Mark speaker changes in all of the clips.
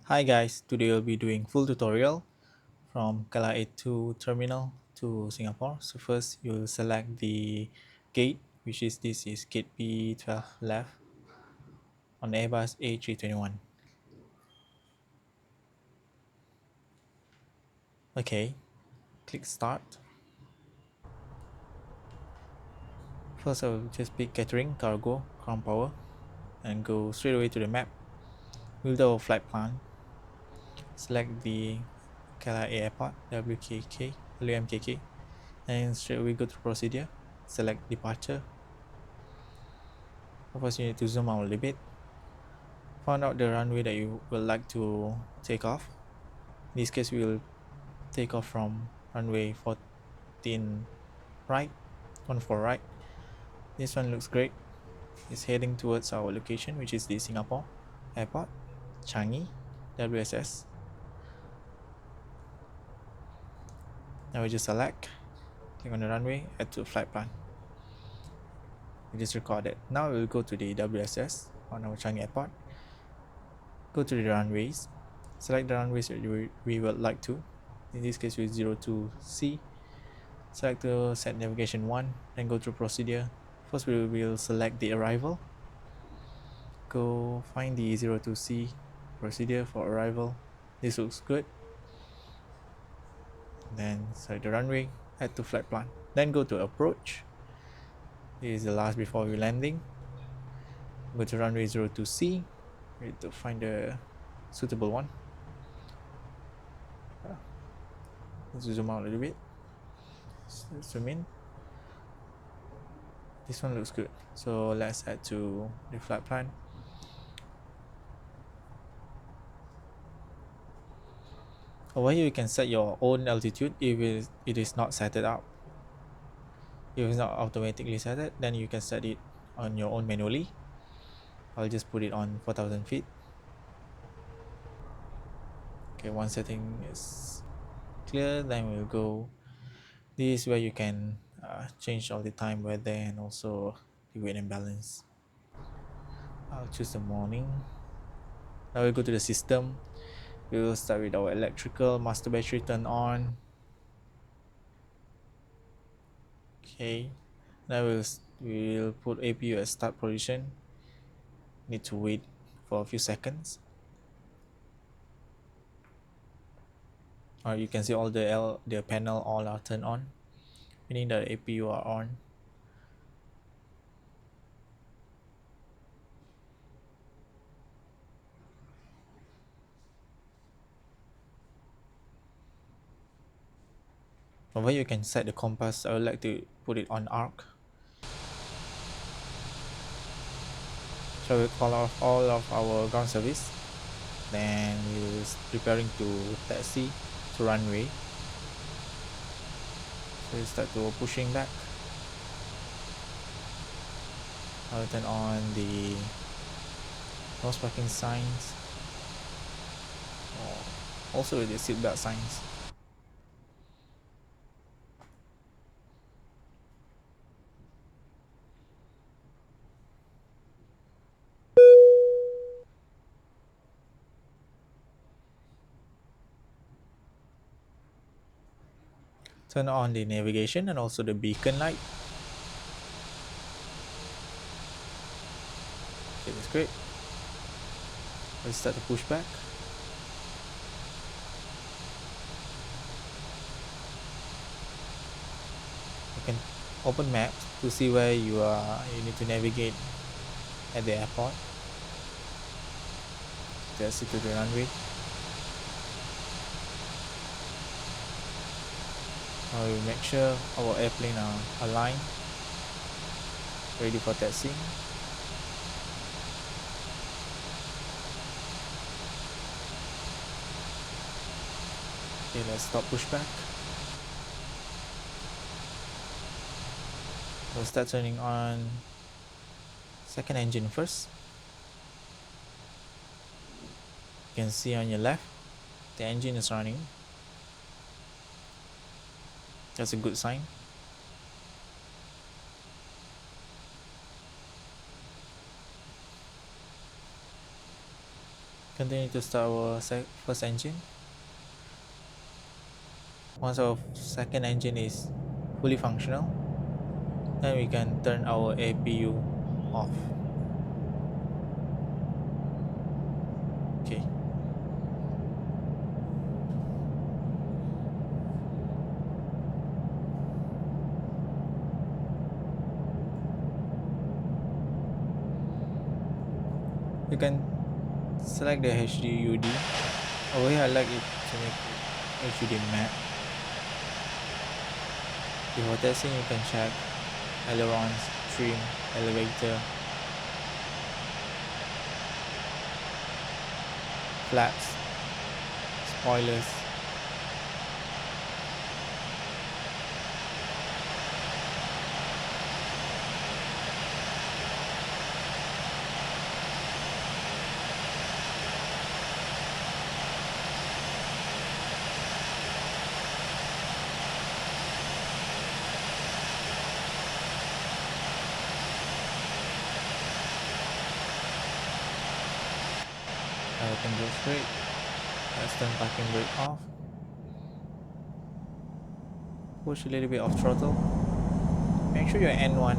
Speaker 1: Hi guys, today we'll be doing full tutorial from Kuala Lumpur terminal to Singapore. So first you'll select the gate, which is this is gate B12 left on the Airbus A321. Okay, click start. First I'll just pick catering, cargo, ground power and go straight away to the map. Build our flight plan. Select the Kuala Airport, WMKK, and straight away go to procedure. Select departure. First you need to zoom out a little bit. Find out the runway that you would like to take off. In this case, we will take off from runway 14 right, 14 right. This one looks great. It's heading towards our location, which is the Singapore Airport, Changi, WSS. Now we just select, click on the runway, add to flight plan. We just record it. Now we will go to the WSS on our Changi Airport. Go to the runways. Select the runways that we would like to. In this case, with 02C. Select the set navigation 1, then go through procedure. First we will select the arrival. Go find the 02C procedure for arrival. This looks good. Then select the runway, add to flight plan. Then go to approach. This is the last before we landing. Go to runway 02C. We need to find the suitable one. Let's zoom out a little bit. Zoom in. This one looks good. So let's add to the flight plan. Over here you can set your own altitude if it is not set it up. If it's not automatically set it, then you can set it on your own manually. I'll just put it on 4,000 feet. Okay, one setting is clear, then we'll go. This is where you can change all the time, weather, and also the weight and balance. I'll choose the morning. Now we'll go to the system. We'll start with our electrical master battery turn on. Okay, now we'll put APU at start position. Need to wait for a few seconds. Or you can see all the panel all are turned on, meaning that APU are on. Over here you can set the compass. I would like to put it on arc. So we'll call off all of our ground service. Then we're preparing to taxi to runway. So we start to pushing back. I'll turn on the nose parking signs. Also with the seatbelt signs. Turn on the navigation and also the beacon light. Okay, that's great. Let's start to push back. You can open maps to see where you need to navigate at the airport. Taxi to the runway. Now we make sure our airplane are aligned, ready for taxiing. Okay, let's stop pushback. We'll start turning on second engine first. You can see on your left, the engine is running. That's a good sign. Continue to start our first engine. Once our second engine is fully functional, then we can turn our APU off. Okay. You can select the HUD. Over here I like it to make HUD map. Before testing you can check ailerons, trim, elevator, flaps, spoilers. Everything goes great. Let's turn parking brake off. Push a little bit of throttle. Make sure your N1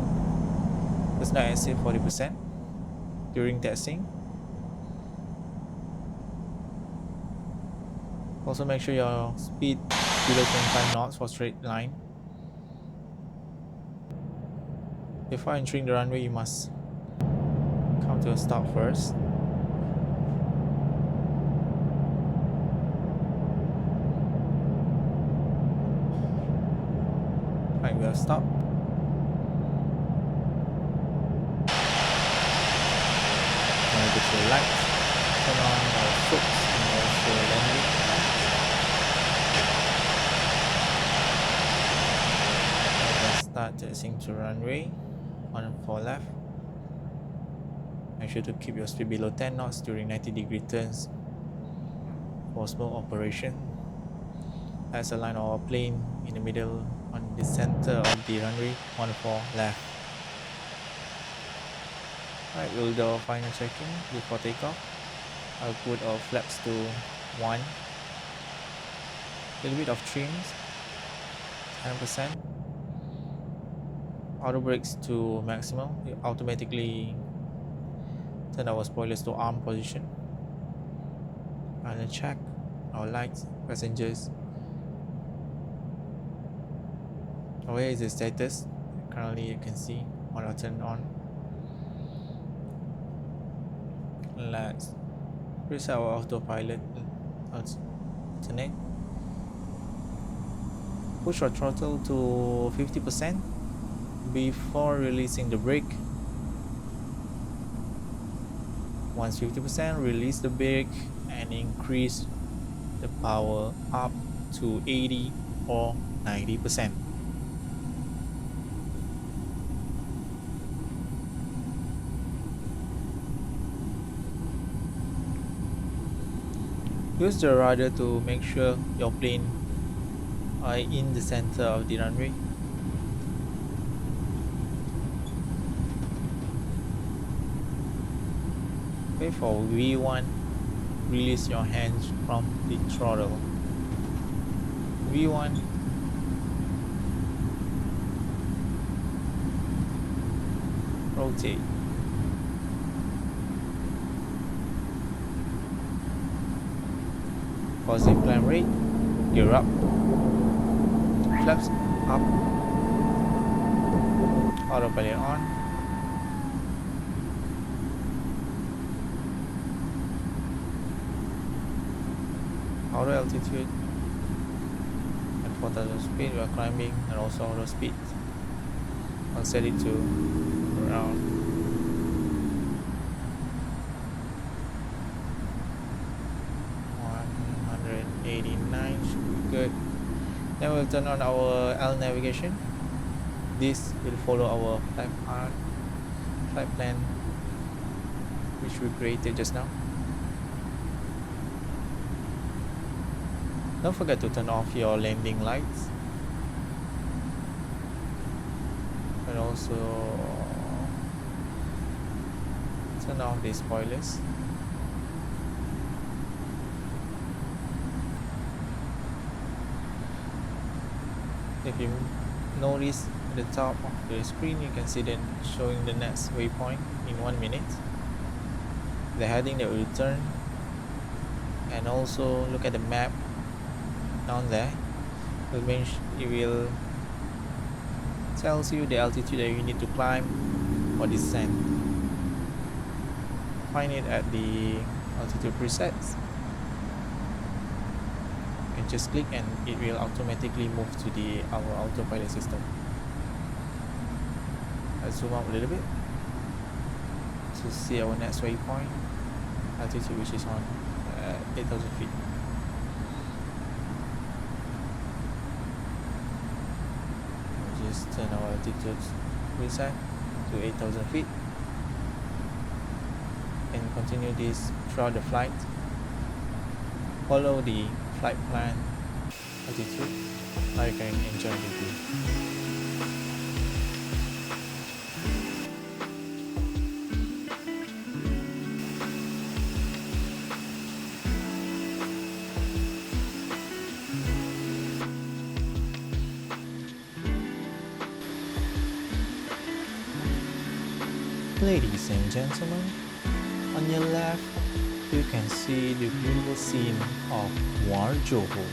Speaker 1: does not exceed 40% during testing. Also make sure your speed is below 25 knots for straight line. Before entering the runway, you must come to a stop first. Right, we have stopped. Now get your lights, turn on our focus and also landing lights. Let's start testing to runway. 1 4 left. Make sure to keep your speed below 10 knots during 90-degree turns for smooth operation. Let's align our plane in the middle on the center of the runway. 1 4 left. Right, we'll do our final checking before takeoff. I'll put our flaps to 1. A little bit of trims, 10%. Auto brakes to maximum. We automatically turn our spoilers to arm position. And check our lights, passengers. Where is the status? Currently you can see auto turn on. Let's reset our autopilot. Alternate. Push our throttle to 50% before releasing the brake. Once 50%, release the brake and increase the power up to 80 or 90%. Use the rudder to make sure your plane are in the center of the runway. Okay, for V1, release your hands from the throttle. V1. Rotate. Positive climb rate. Gear up. Flaps up. Autopilot on. Auto altitude at 4,000 speed. We are climbing and also auto speed. I'll set it to around 189. Should be good. Then we'll turn on our L navigation. This will follow our flight plan which we created just now. Don't forget to turn off your landing lights and also turn off the spoilers. If you notice at the top of the screen, you can see then showing the next waypoint in 1 minute, the heading that will return, and also look at the map down there. It will tells you the altitude that you need to climb or descend. Find it at the altitude presets. You can just click and it will automatically move to our autopilot system. Let's zoom out a little bit to see our next waypoint altitude, which is on 8,000 feet. We'll just turn our altitude preset to 8,000 feet and continue this throughout the flight. Follow the flight plan altitude. Now you can enjoy the view. Ladies and gentlemen, on your left, you can see the beautiful scene of Muar Johor.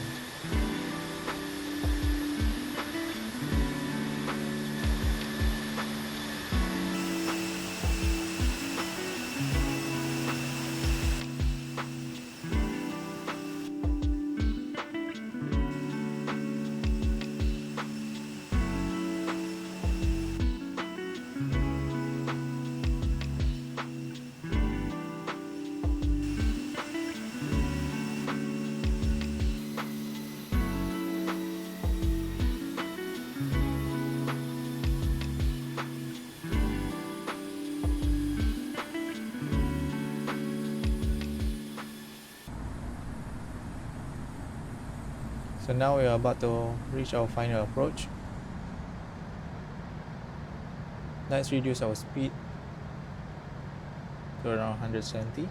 Speaker 1: So now we are about to reach our final approach. Let's reduce our speed to around 170.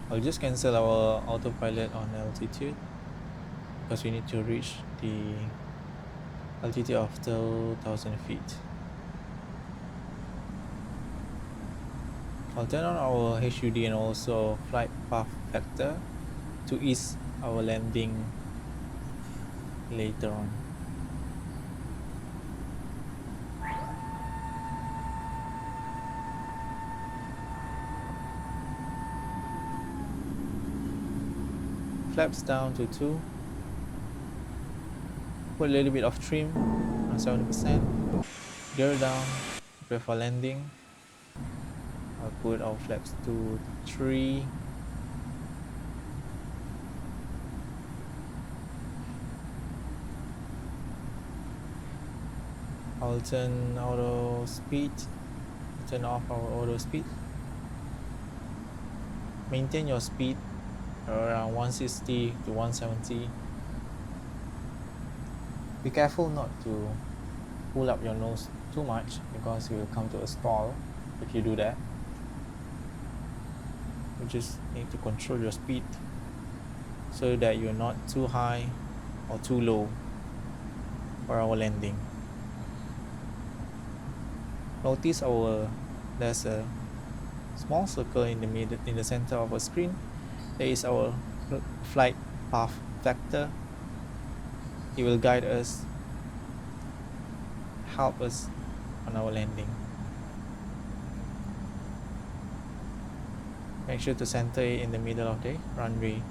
Speaker 1: I'll just cancel our autopilot on altitude because we need to reach the altitude of 2,000 feet. I'll turn on our HUD and also flight path factor to ease our landing later on. Flaps down to 2. Put a little bit of trim on 70%. Gear down, prepare for landing. I'll put our flaps to 3. I'll turn auto speed. Turn off our auto speed. Maintain your speed around 160 to 170. Be careful not to pull up your nose too much because you will come to a stall if you do that. You just need to control your speed so that you're not too high or too low for our landing. Notice there's a small circle in the center of our screen. There is our flight path factor. It will guide us, help us on our landing. Make sure to center it in the middle of the runway.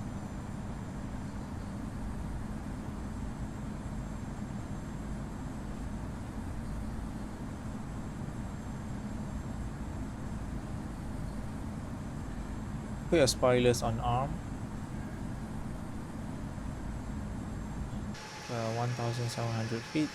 Speaker 1: Put your spoilers on arm. 1,700 feet.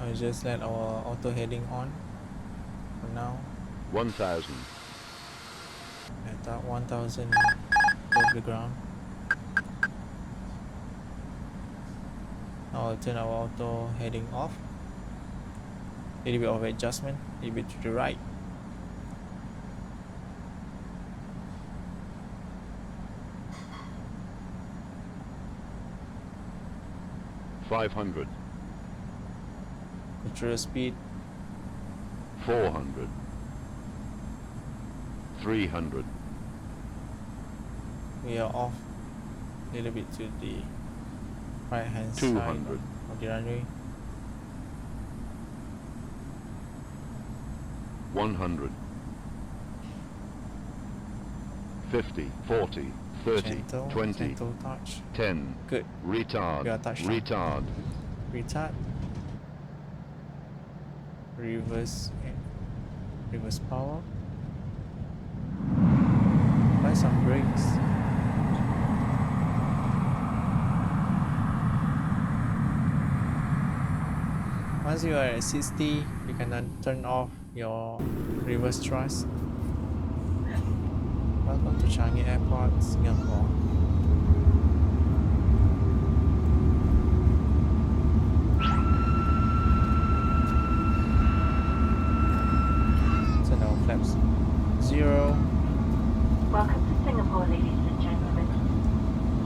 Speaker 1: I'll just let our auto heading on for now.
Speaker 2: 1,000.
Speaker 1: At that 1,000 above the ground. Now I'll turn our auto heading off. A little bit of adjustment, a little bit to the right.
Speaker 2: $500.
Speaker 1: Control speed.
Speaker 2: 400. 300.
Speaker 1: We are off a little bit to the right hand side
Speaker 2: 200.
Speaker 1: of the runway.
Speaker 2: 100. 50. 40. 30.
Speaker 1: Gentle,
Speaker 2: 20.
Speaker 1: gentle touch.
Speaker 2: 10.
Speaker 1: Good.
Speaker 2: Retard.
Speaker 1: We are touchdown.
Speaker 2: Retard.
Speaker 1: Retard. Reverse. Reverse power. Apply some brakes. Once you are at 60, you can then turn off your reverse thrust. Welcome to Changi Airport, Singapore. So now flaps 0.
Speaker 3: Welcome to Singapore, ladies and gentlemen.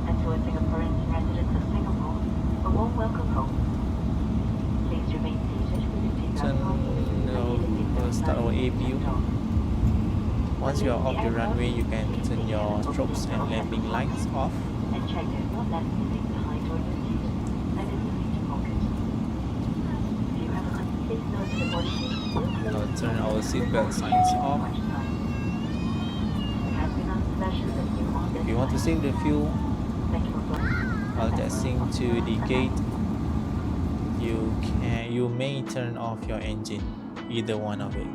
Speaker 3: And to our Singaporeans and residents of Singapore, a warm welcome home. Please remain seated with your seatbelt fastened.
Speaker 1: We'll start our APU. Once you are off the runway, you can turn your strobes and landing lights off.
Speaker 3: And check there's not left anything behind or your seat and in the seat pocket. If you have a please note the body sheet.
Speaker 1: I'll turn our seatbelt signs off. If you want to save the fuel while taxiing to the gate, you may turn off your engine, either one of it.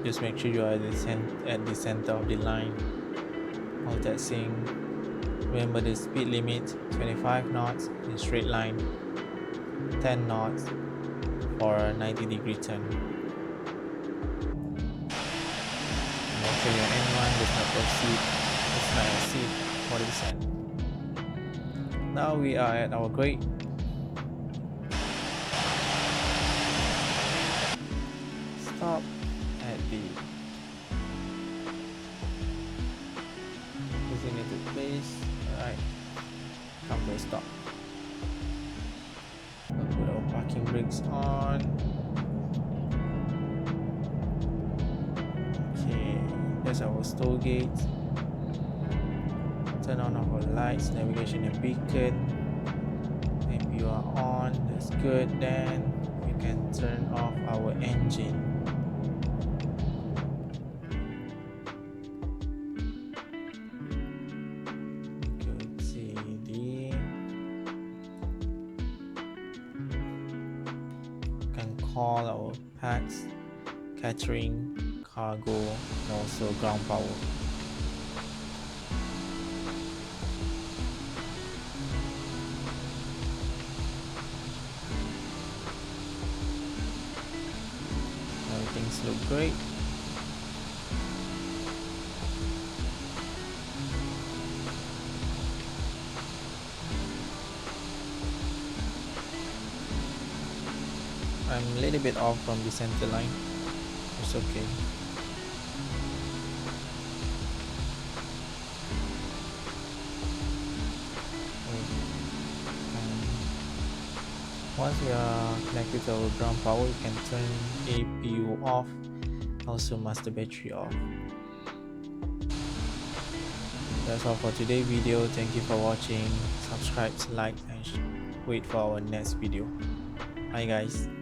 Speaker 1: Just make sure you are at the center of the line while taxiing. Remember the speed limit, 25 knots in straight line, 10 knots for a 90-degree turn. Make sure your N1 does not proceed, does not exceed 40%. Now we are at our grade. Stop at the designated place. Alright, come to a stop. We'll put our parking brakes on. Okay, there's our toll gate. Turn on our lights, navigation and beacon. If you are on, that's good. Then we can turn off our engine. Call our packs, catering, cargo, and also ground power. Everything's look great. I'm a little bit off from the center line. It's okay. Once we are connected to our ground power, we can turn APU off, also master battery off. That's all for today's video. Thank you for watching. Subscribe, like, and wait for our next video. Bye guys.